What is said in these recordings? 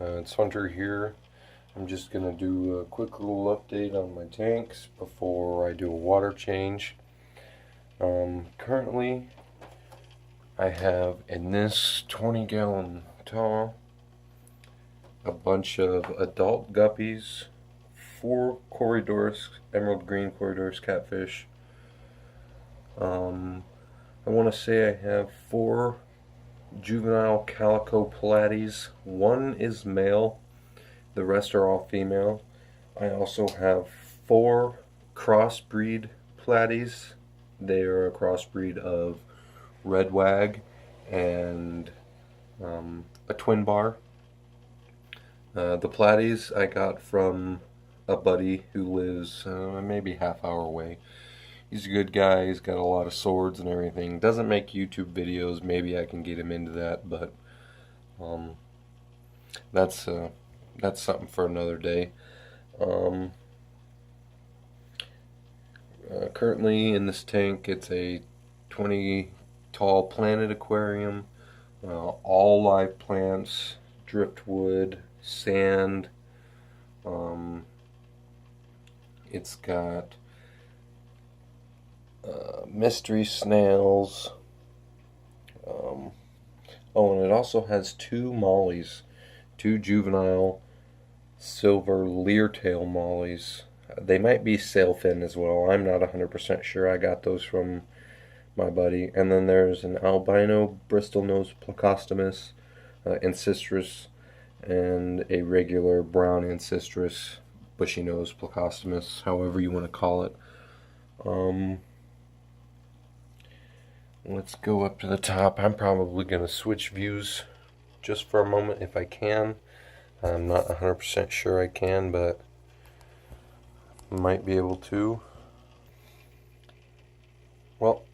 It's Hunter here. I'm just going to do a quick little update on my tanks before I do a water change. Currently, I have in this 20-gallon tall a bunch of adult guppies, 4 Corridors, emerald green Corridors catfish. I want to say I have 4 juvenile calico platies. 1 is male, the rest are all female. I also have 4 crossbreed platies. They are a crossbreed of red wag and a twin bar. The platies I got from a buddy who lives maybe half-hour away. He's a good guy. He's got a lot of swords and everything. Doesn't make YouTube videos. Maybe I can get him into that, but that's something for another day. Currently in this tank, it's a 20 tall Planted Aquarium. All live plants, driftwood, sand. It's got mystery snails. And it also has 2 mollies, 2 juvenile silver leertail mollies. They might be sailfin as well. I'm not 100% sure. I got those from my buddy. And then there's an albino bristlenose plecostomus, ancistrus, and a regular brown ancistrus, bushy nose plecostomus, however you want to call it. Let's go up to the top. I'm probably going to switch views just for a moment if I can. I'm not 100% sure I can, but might be able to. Well,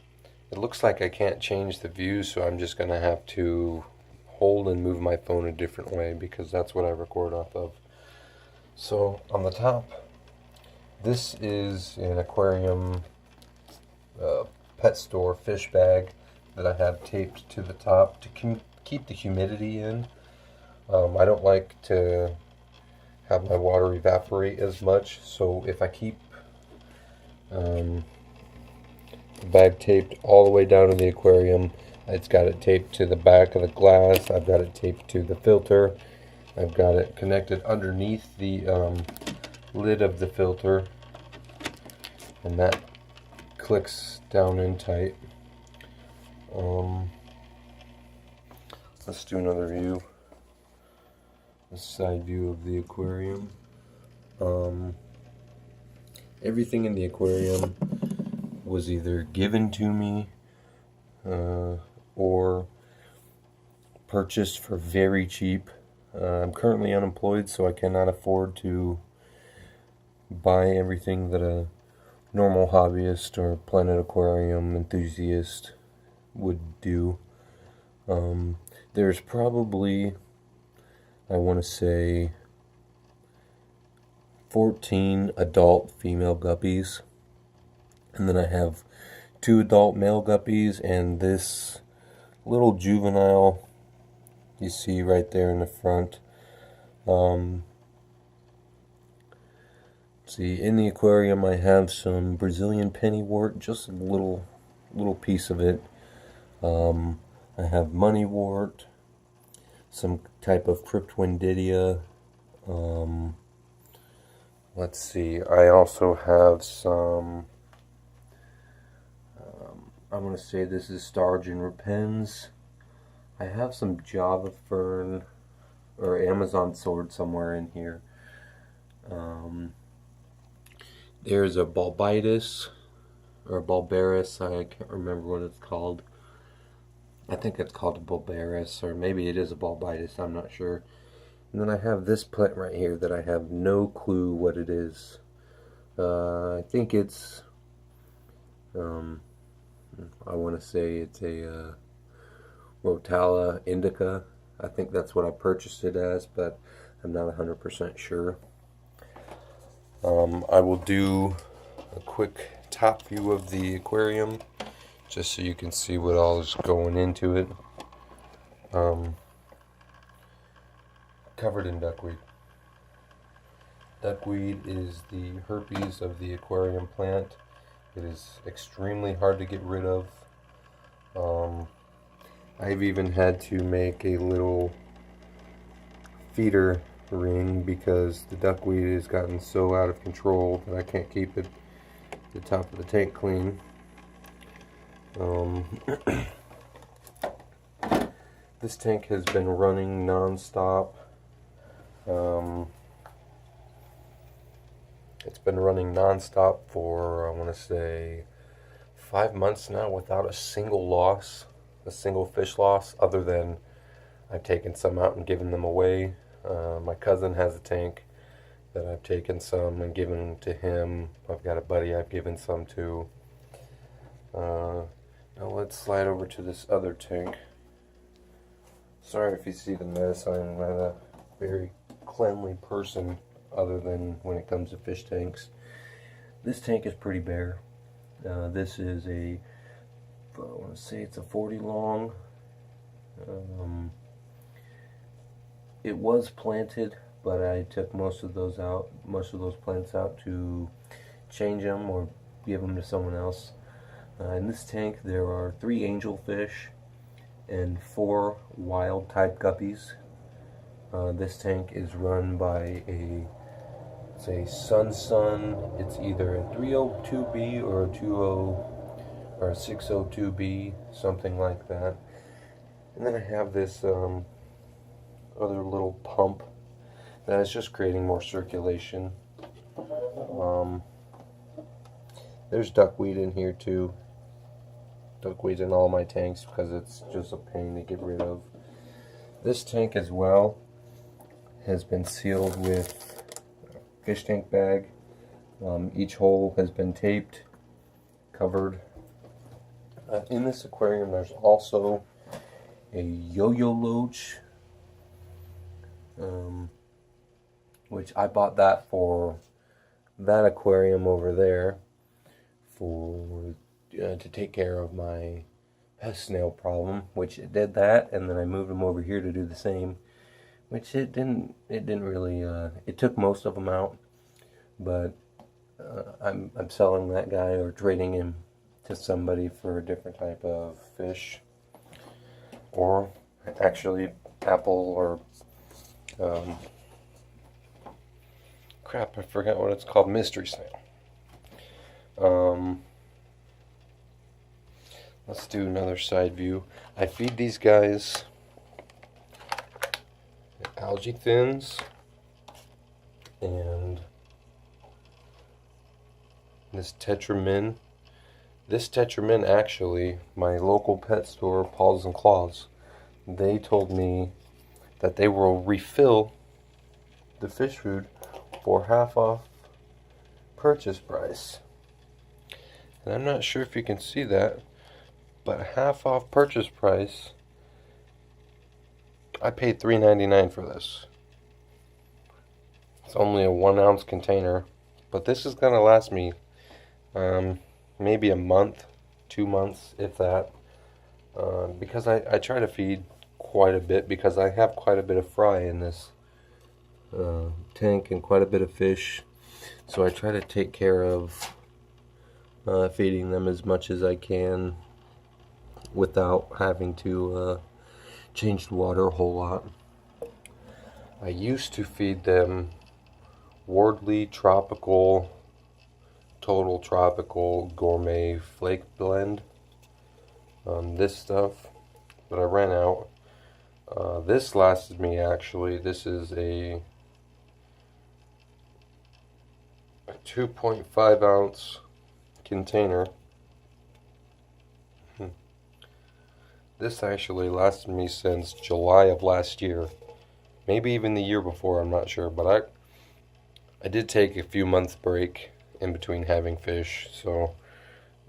it looks like I can't change the view, so I'm just going to have to hold and move my phone a different way because that's what I record off of. So on the top, this is an aquarium pet store fish bag that I have taped to the top to keep the humidity in. I don't like to have my water evaporate as much, so if I keep the bag taped all the way down to the aquarium, it's got it taped to the back of the glass, I've got it taped to the filter, I've got it connected underneath the lid of the filter, and that clicks down in tight. Let's do another view. A side view of the aquarium. Everything in the aquarium was either given to me or purchased for very cheap. I'm currently unemployed, so I cannot afford to buy everything that a normal hobbyist or Planet Aquarium enthusiast would do. There's probably, I want to say, 14 adult female guppies, and then I have 2 adult male guppies and this little juvenile you see right there in the front. See, in the aquarium I have some Brazilian pennywort, just a little piece of it. I have moneywort, some type of cryptwindidia. Let's see, I also have some, I'm going to say this is Stargin repens. I have some Java fern or Amazon sword somewhere in here. There's a bulbitis or bulbaris, I can't remember what it's called. I think it's called a bulbaris, or maybe it is a bulbitis, I'm not sure. And then I have this plant right here that I have no clue what it is. I think it's, I want to say it's a Rotala indica. I think that's what I purchased it as, but I'm not 100% sure. I will do a quick top view of the aquarium just so you can see what all is going into it. covered in duckweed. Duckweed is the herpes of the aquarium plant. It is extremely hard to get rid of. I've even had to make a little feeder ring because the duckweed has gotten so out of control that I can't keep the top of the tank clean. This tank has been running non-stop. It's been running non-stop for, I want to say, 5 months now without a single loss, a single fish loss, other than I've taken some out and given them away. My cousin has a tank that I've taken some and given to him. I've got a buddy I've given some to. Now let's slide over to this other tank. Sorry if you see the mess. I'm not a very cleanly person other than when it comes to fish tanks. This tank is pretty bare. This is I want to say it's a 40 long. It was planted, but I took most of those plants out to change them or give them to someone else. In this tank there are 3 angelfish and 4 wild type guppies. This tank is run by it's a Sun. It's either a 302B or a 602B, something like that. And then I have this other little pump that is just creating more circulation. There's duckweed in here too. Duckweed in all my tanks because it's just a pain to get rid of. This tank as well has been sealed with a fish tank bag. Each hole has been taped, covered. In this aquarium there's also a yo-yo loach, which I bought that for that aquarium over there to take care of my pest snail problem, which it did that, and then I moved them over here to do the same, which it didn't really, it took most of them out, but I'm selling that guy or trading him to somebody for a different type of fish, or actually apple or crap, I forgot what it's called, mystery snail. Let's do another side view. I feed these guys algae thins and this Tetramin. This Tetramin, actually, my local pet store, Paws and Claws, they told me that they will refill the fish food for half off purchase price. And I'm not sure if you can see that, but half off purchase price, I paid $3.99 for this. It's only a 1 ounce container, but this is going to last me maybe a month, 2 months, if that, because I try to feed quite a bit because I have quite a bit of fry in this tank and quite a bit of fish, so I try to take care of feeding them as much as I can without having to change the water a whole lot. I used to feed them Wardley Tropical, Total Tropical Gourmet Flake Blend, this stuff, but I ran out. This lasted me, actually. This is a 2.5 ounce container. This actually lasted me since July of last year, maybe even the year before, I'm not sure, but I did take a few months break in between having fish, so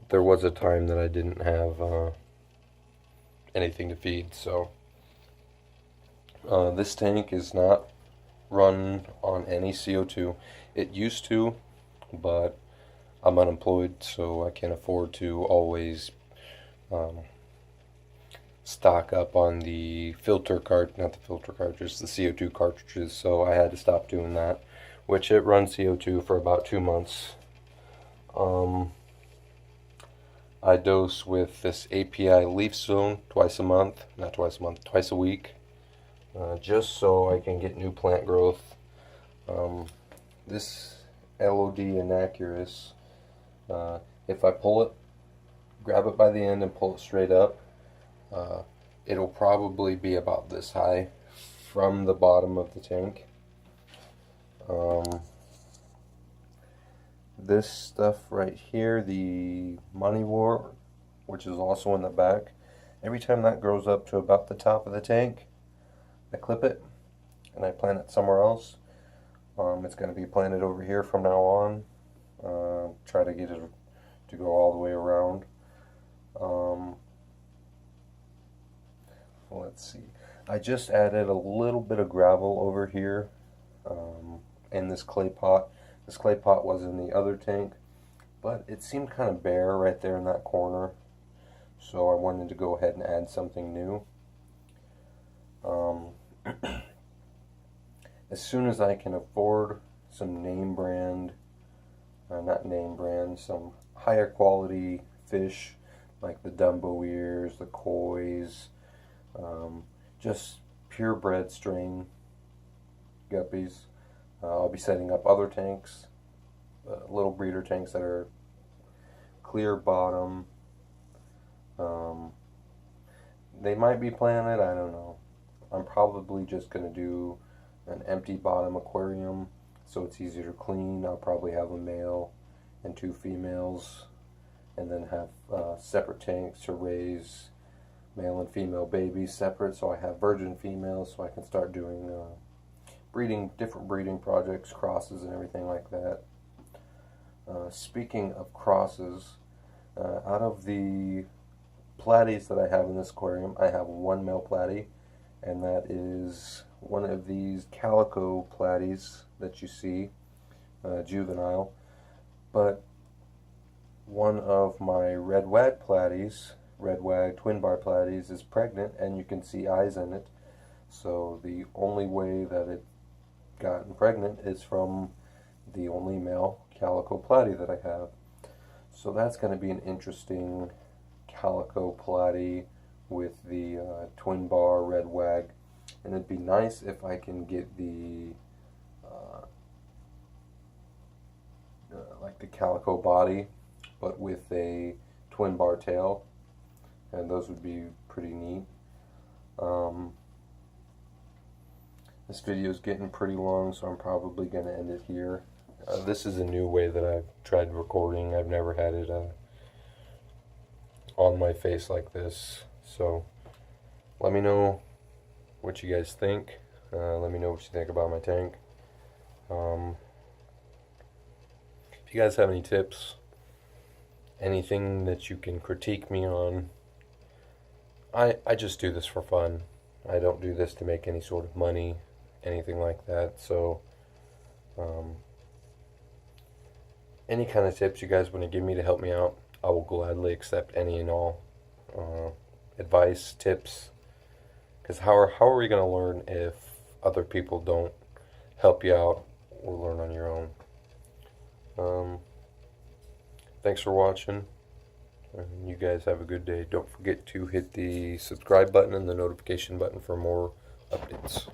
there was a time that I didn't have anything to feed. So this tank is not run on any CO2. It used to, but I'm unemployed, so I can't afford to always stock up on the not the filter cartridges, the CO2 cartridges, so I had to stop doing that, which it runs CO2 for about 2 months. I dose with this API leaf zone twice a month, not twice a month, twice a week, just so I can get new plant growth. This LOD Inaccurus, if I pull it, grab it by the end and pull it straight up, it'll probably be about this high from the bottom of the tank. This stuff right here, the money wort, which is also in the back, every time that grows up to about the top of the tank, I clip it and I plant it somewhere else. It's going to be planted over here from now on. Try to get it to go all the way around. Let's see. I just added a little bit of gravel over here in this clay pot. This clay pot was in the other tank, but it seemed kind of bare right there in that corner, so I wanted to go ahead and add something new. As soon as I can afford some name brand, some higher quality fish like the Dumbo ears, the kois, just purebred strain guppies. I'll be setting up other tanks, little breeder tanks that are clear bottom. They might be planted, I don't know. I'm probably just going to do an empty bottom aquarium so it's easier to clean. I'll probably have a male and 2 females, and then have separate tanks to raise male and female babies separate, so I have virgin females so I can start doing different breeding projects, crosses and everything like that. Speaking of crosses, out of the platies that I have in this aquarium, I have 1 male platy, and that is one of these calico platies that you see, juvenile. But one of my red wag platies, red wag twin bar platies, is pregnant, and you can see eyes in it. So the only way that it gotten pregnant is from the only male calico platy that I have. So that's going to be an interesting calico platy with the twin bar red wag, and it'd be nice if I can get the like the calico body but with a twin bar tail, and those would be pretty neat. This video is getting pretty long, so I'm probably going to end it here. This is a new way that I've tried recording. I've never had it on my face like this. So let me know what you guys think. Let me know what you think about my tank. If you guys have any tips, anything that you can critique me on, I just do this for fun. I don't do this to make any sort of money, anything like that. So any kind of tips you guys want to give me to help me out, I will gladly accept any and all advice, tips, because how are we going to learn if other people don't help you out or learn on your own? Thanks for watching, and you guys have a good day. Don't forget to hit the subscribe button and the notification button for more updates.